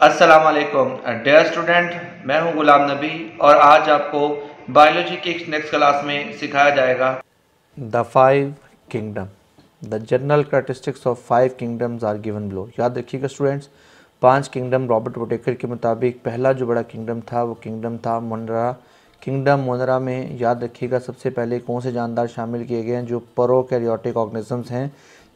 अस्सलाम वालेकुम dear student, मैं हूं गुलाम नबी और आज आपको बायोलॉजी की नेक्स्ट क्लास में सिखाया जाएगा the five kingdom. The general characteristics of five kingdoms are given below. याद रखिएगा स्टूडेंट्स, पांच किंगडम रॉबर्ट वुटेकर के मुताबिक पहला जो बड़ा किंगडम था वो किंगडम था मोनरा। किंगडम मोनरा में याद रखिएगा सबसे पहले कौन से जानदार शामिल किए गए हैं, जो प्रोकैरियोटिक ऑर्गेनिजम्स हैं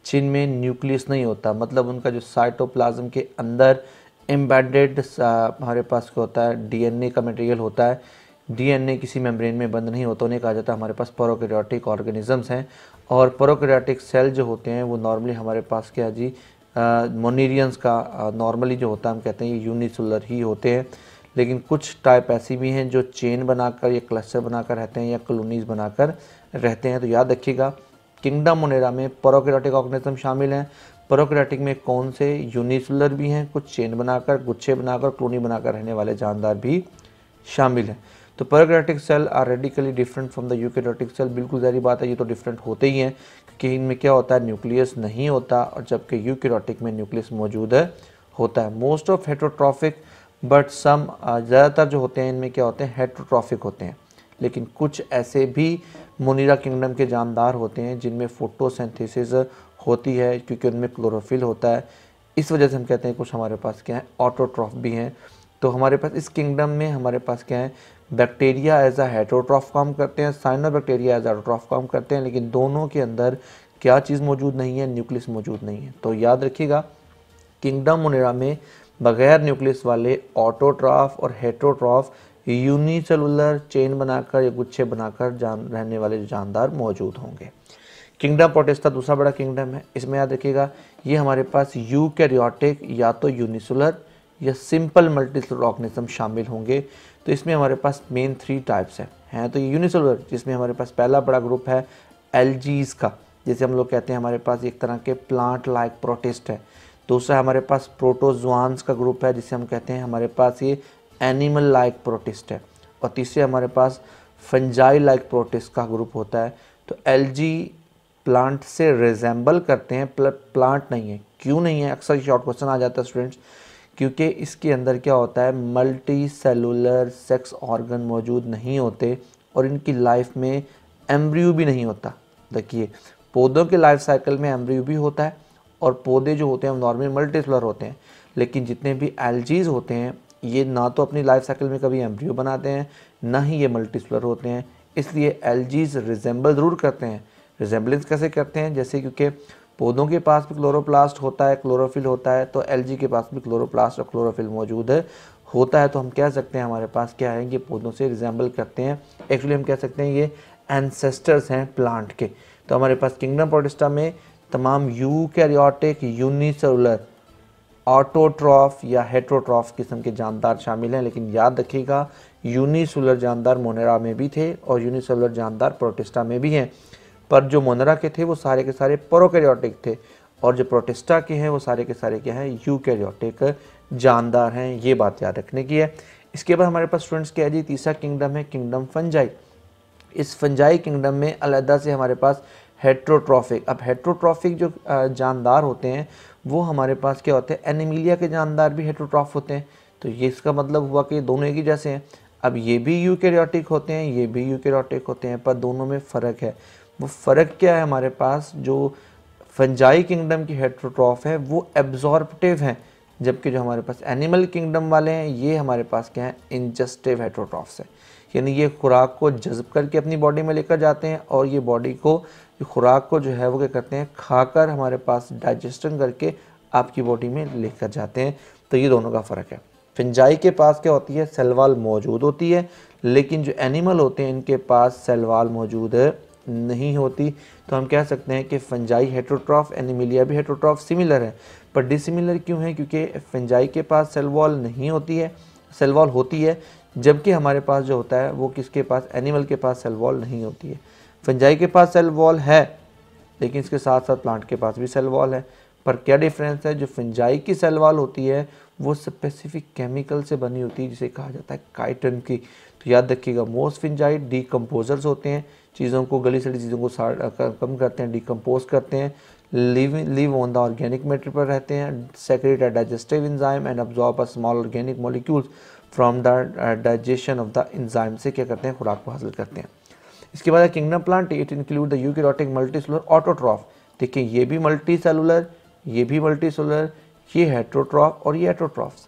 जिनमें न्यूक्लियस नहीं होता, मतलब उनका जो साइटोप्लाज्म के अंदर एम्बेडेड हमारे पास क्या होता है, डीएनए का मटेरियल होता है। डीएनए किसी मेम्ब्रेन में बंद नहीं होता, उन्हें कहा जाता है हमारे पास प्रोकैरियोटिक ऑर्गेनिजम्स हैं। और प्रोकैरियोटिक सेल जो होते हैं वो नॉर्मली हमारे पास क्या जी, मोनीरियंस का नॉर्मली जो होता है हम कहते हैं ये यूनिसेलुलर ही होते हैं। लेकिन कुछ टाइप ऐसी भी हैं जो चेन बनाकर या क्लस्टर बनाकर रहते हैं या कॉलोनीज बनाकर रहते हैं। तो याद रखिएगा किंगडम मोनेरा में प्रोकैरियोटिक ऑर्गेनिज्म शामिल हैं। प्रोकैरियोटिक में कौन से यूनिसेलुलर भी हैं, कुछ चेन बनाकर, गुच्छे बनाकर, कॉलोनी बनाकर रहने वाले जानदार भी शामिल हैं। तो prokaryotic cell are radically different from the eukaryotic cell. बिल्कुल ज़ाहिर बात है, ये तो डिफरेंट होते ही हैं क्योंकि इनमें क्या होता है, न्यूक्लियस नहीं होता, और जबकि यूकैरियोटिक में न्यूक्लियस मौजूद होता है। Most of heterotrophic but some, ज़्यादातर जो होते हैं इनमें क्या होते हैं, हेटेरोट्रॉफिक होते हैं। लेकिन कुछ ऐसे भी मोनीरा किंगडम के जानदार होते हैं जिनमें फोटोसिंथेसिस होती है क्योंकि उनमें क्लोरोफिल होता है। इस वजह से हम कहते हैं कुछ हमारे पास क्या है, ऑटोट्रॉफ भी हैं। तो हमारे पास इस किंगडम में हमारे पास क्या है, बैक्टीरिया एज अ हेटेरोट्रॉफ काम करते हैं, साइनोबैक्टीरिया एज ऑटोट्रॉफ काम करते हैं। लेकिन दोनों के अंदर क्या चीज़ मौजूद नहीं है, न्यूक्लियस मौजूद नहीं है। तो याद रखिएगा किंगडम मोनेरा में बगैर न्यूक्लियस वाले ऑटोट्रॉफ और हेटेरोट्रॉफ यूनिसेलुलर चेन बनाकर या गुच्छे बनाकर रहने वाले जो जानदार मौजूद होंगे। किंगडम प्रोटिस्टा दूसरा बड़ा किंगडम है। इसमें याद रखिएगा ये हमारे पास यूकैरियोटिक या तो यूनिसेलुलर या सिंपल मल्टीसेलुलर ऑर्गेनिज्म शामिल होंगे। तो इसमें हमारे पास मेन 3 टाइप्स हैं। तो यूनिसेलुलर जिसमें हमारे पास पहला बड़ा ग्रुप है एल्गीज का, जैसे हम लोग कहते हैं हमारे पास एक तरह के प्लांट लाइक प्रोटिस्ट है। दूसरा हमारे पास प्रोटोजोआन्स का ग्रुप है जिसे हम कहते हैं हमारे पास ये एनिमल लाइक प्रोटिस्ट है। और तीसरे हमारे पास फंजाई लाइक प्रोटिस्ट का ग्रुप होता है। तो एल्गी प्लांट से रिजेंबल करते हैं, प्लांट नहीं है। क्यों नहीं है, अक्सर शॉर्ट क्वेश्चन आ जाता है स्टूडेंट्स, क्योंकि इसके अंदर क्या होता है, मल्टी सेलुलर सेक्स ऑर्गन मौजूद नहीं होते और इनकी लाइफ में एम्ब्रियो भी नहीं होता। देखिए पौधों के लाइफ साइकिल में एम्ब्रियो भी होता है और पौधे जो होते हैं नॉर्मली मल्टी सेलुलर होते हैं। लेकिन जितने भी एल्गीज होते हैं ये ना तो अपनी लाइफ साइकिल में कभी एम्ब्रियो बनाते हैं, ना ही ये मल्टी सेलुलर होते हैं। इसलिए एल्गीज रिजेंबल ज़रूर करते हैं। रिजेंबलेंस कैसे करते हैं, जैसे क्योंकि पौधों के पास भी क्लोरोप्लास्ट होता है, क्लोरोफिल होता है, तो एल्गी के पास भी क्लोरोप्लास्ट और क्लोरोफिल मौजूद होता है। तो हम कह सकते हैं हमारे पास क्या है, ये पौधों से रिजेंबल करते हैं। एक्चुअली हम कह सकते हैं ये एंसेस्टर्स हैं प्लांट के। तो हमारे पास किंगडम प्रोटिस्टा में तमाम यूकैरियोटिक यूनिसेलुलर ऑटोट्रॉफ या हेटेरोट्रॉफ किस्म के जानदार शामिल हैं। लेकिन याद रखिएगा यूनिसेलुलर जानदार मोनेरा में भी थे और यूनिसेलुलर जानदार प्रोटिस्टा में भी हैं। पर जो मोनेरा के थे वो सारे के सारे प्रोकैरियोटिक थे और जो प्रोटिस्टा के हैं वो सारे के सारे क्या हैं, यूकैरियोटिक जानदार हैं। ये बात याद रखने की है। इसके बाद हमारे पास स्टूडेंट्स क्या है जी, तीसरा किंगडम है किंगडम फंजाई। इस फंजाई किंगडम में अलग से हमारे पास हेटेरोट्रॉफिक, अब हेटेरोट्रॉफिक जो जानदार होते हैं वो हमारे पास क्या होते हैं, एनिमिलिया के जानदार भी हेटेरोट्रॉफ होते हैं। तो ये इसका मतलब हुआ कि दोनों एक ही जैसे हैं। अब ये भी यूकैरियोटिक होते हैं, ये भी यूकैरियोटिक होते हैं, पर दोनों में फ़र्क है। वो फ़र्क क्या है, हमारे पास जो फंजाई किंगडम की हेटेरोट्रॉफ है वो एब्जॉर्प्टिव हैं, जबकि जो हमारे पास एनिमल किंगडम वाले हैं ये हमारे पास क्या है, इंजेस्टिव हेटेरोट्रॉफ्स है। यानी ये खुराक को जज़ब करके अपनी बॉडी में लेकर जाते हैं और ये बॉडी को, ये खुराक को जो है वो क्या करते हैं, खाकर हमारे पास डाइजेशन करके आपकी बॉडी में लेकर जाते हैं। तो ये दोनों का फ़र्क है। फंजाई के पास क्या होती है, सेल वॉल मौजूद होती है, लेकिन जो एनिमल होते हैं इनके पास सेल वॉल मौजूद नहीं होती। तो हम कह सकते हैं कि फंजाई हेटेरोट्रॉफ, एनिमिलिया भी हेटेरोट्रॉफ, सिमिलर है। पर डिसिमिलर क्यों है, क्योंकि फंजाई के पास सेल वॉल नहीं होती है, सेल वॉल होती है, जबकि हमारे पास जो होता है वो किसके पास, एनिमल के पास सेल वॉल नहीं होती है। फंजाई के पास सेल वॉल है लेकिन इसके साथ साथ प्लांट के पास भी सेल वॉल है। पर क्या डिफरेंस है, जो फंजाई की सेल वॉल होती है वो स्पेसिफिक केमिकल से बनी होती है जिसे कहा जाता है काइटिन की। तो याद रखिएगा मोस्ट फंजाई डीकम्पोजर्स होते हैं, चीज़ों को, गली सड़ी चीज़ों को कम करते हैं, डिकम्पोज करते हैं, live on the organic matter पर रहते हैं, secrete a digestive enzyme and absorb a small organic molecules from the digestion of the enzyme से क्या करते हैं, खुराक को हासिल करते हैं। इसके बाद kingdom plant, it include the eukaryotic multicellular autotroph. देखिए ये भी मल्टी सेलुलर, ये भी मल्टी सेलुलर, ये हेट्रोट्रॉफ और ये हेट्रोट्रॉफ्स।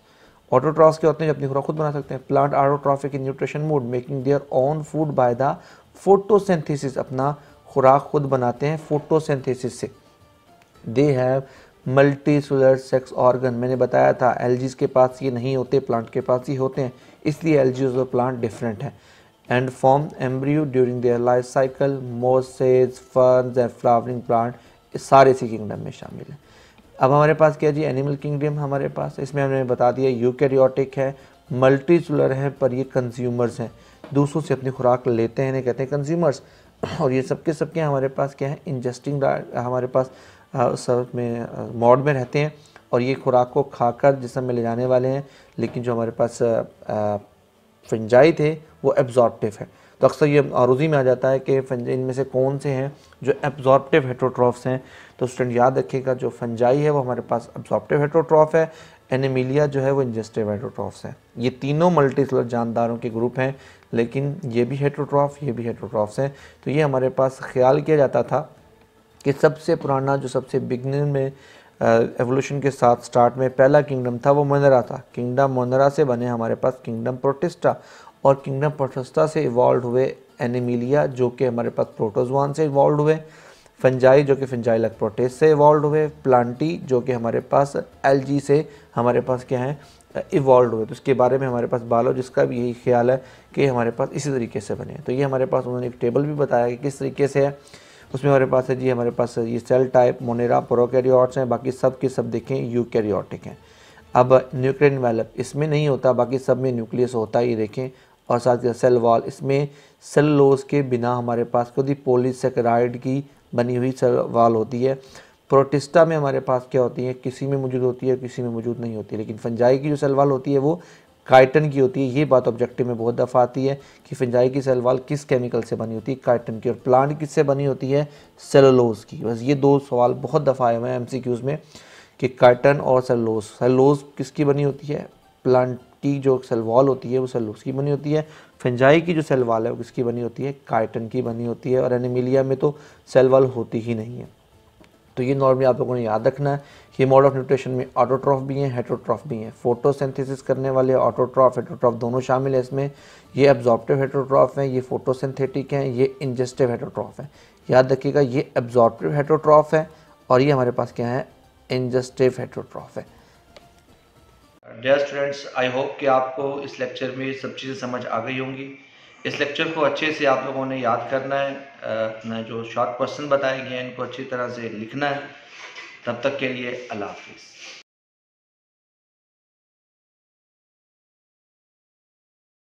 ऑटोट्रॉफ्स क्या होते हैं, जो अपनी खुराक खुद बना सकते हैं। Plant autotrophic in nutrition mode, making their own food by the photosynthesis, अपना खुराक खुद बनाते हैं फोटोसिंथेसिस से। They have multi cellular sex organ, मैंने बताया था एल्जीज के पास ये नहीं होते, प्लांट के पास ही होते हैं, इसलिए एल्जीज और प्लांट डिफरेंट है। And form embryo during their life cycle, mosses, ferns and flowering plant, सारे इसी किंगडम में शामिल हैं। अब हमारे पास क्या जी, एनिमल किंगडम हमारे पास, इसमें हमने बता दिया यूकैरियोटिक है, मल्टी सेलुलर है, पर ये कंज्यूमर्स हैं, दूसरों से अपनी खुराक लेते हैं, इन्हें कहते हैं कंज्यूमर्स। और ये सबके सबके हमारे पास क्या है, इंजेस्टिंग, हमारे पास सब में मॉड में रहते हैं और ये खुराक को खाकर जिस्म में ले जाने वाले हैं। लेकिन जो हमारे पास फंजाई थे वो एब्जॉर्प्टिव है। तो अक्सर ये आरूजी में आ जाता है कि इनमें से कौन से हैं जो एब्जॉर्प्टिव हेट्रोट्रॉफ्स हैं। तो स्टूडेंट याद रखिएगा, जो फंजाई है वो हमारे पास एब्जॉर्प्टिव हेट्रोट्रॉफ है, एनिमिलिया जो है वो इंजेस्टिव हेट्रोट्रॉफ्स हैं। ये तीनों मल्टीसेलुलर जानदारों के ग्रुप हैं, लेकिन ये भी हेट्रोट्रॉफ, ये भी हेट्रोट्रॉफ्स हैं। तो ये हमारे पास ख्याल किया जाता था कि सबसे पुराना, जो सबसे बिगनिंग में एवोल्यूशन के साथ स्टार्ट में पहला किंगडम था वो मोनेरा था। किंगडम मोनेरा से बने हमारे पास किंगडम प्रोटिस्टा, और किंगडम प्रोटिस्टा से इवॉल्व हुए एनिमिलिया जो कि हमारे पास प्रोटोजोआन से इवॉल्व हुए, फंजाई जो कि फंजाइलक प्रोटेस्ट से इवॉल्व हुए, प्लांटी जो कि हमारे पास एल्जी से हमारे पास क्या है इवॉल्व हुए। तो इसके बारे में हमारे पास बायोलॉजिस्ट का भी यही ख्याल है कि हमारे पास इसी तरीके से बने हैं। तो ये हमारे पास उन्होंने एक टेबल भी बताया कि किस तरीके से है। उसमें हमारे पास है जी, हमारे पास ये सेल टाइप मोनेरा प्रोकैरियोट्स हैं, बाकी सब के सब देखें यूकैरियोटिक हैं। अब न्यूक्लियर एनवेलप इसमें नहीं होता, बाकी सब में न्यूक्लियस होता है, ये देखें। और साथ ही सेल वॉल, इसमें सेलुलोज के बिना हमारे पास खुद ही पॉलीसेकेराइड की बनी हुई सेल वॉल होती है। प्रोटिस्टा में हमारे पास क्या होती है, किसी में मौजूद होती है, किसी में मौजूद नहीं होती है। लेकिन फंजाई की जो सेल वॉल होती है वो काइटन की होती है। ये बात ऑब्जेक्टिव में बहुत दफ़ा आती है कि फंजाई की सेल वॉल किस केमिकल से बनी होती है, काइटन की, और प्लांट किससे बनी होती है, सेलुलोज की। बस ये दो सवाल बहुत दफ़ा आए हुए हैं एमसीक्यूज़ में कि काइटन और सेलुलोज, सेलुलोज किसकी बनी होती है, प्लांट की जो सेल वॉल होती है वो सेलुलोज की बनी होती है। फंजाई की जो सेल वॉल है वो किसकी बनी होती है, काइटन की बनी होती है। और एनिमिलिया में तो सेल वॉल होती ही नहीं है। तो ये नॉर्मली आप लोगों ने याद रखना है। ये मोड ऑफ न्यूट्रिशन में ऑटोट्रॉफ भी हैं, हेट्रोट्रॉफ भी हैं। फोटोसिंथेसिस करने वाले ऑटोट्रॉफ हेट्रोट्रॉफ दोनों शामिल है इसमें। ये एब्जॉर्प्टिव हेट्रोट्रॉफ हैं, ये फोटोसिंथेटिक हैं, ये इंजेस्टिव हेट्रोट्रॉफ हैं। याद रखिएगा, ये एब्जॉर्प्टिव हेट्रोट्रॉफ है और ये हमारे पास क्या है, इंजेस्टिव हेट्रोट्रॉफ है। डियर स्टूडेंट्स, आई होप कि आपको इस लेक्चर में सब चीज़ें समझ आ गई होंगी। इस लेक्चर को अच्छे से आप लोगों ने याद करना है। मैं जो शॉर्ट क्वेश्चन बताए गए हैं इनको अच्छी तरह से लिखना है। तब तक के लिए अल्लाह हाफिज़।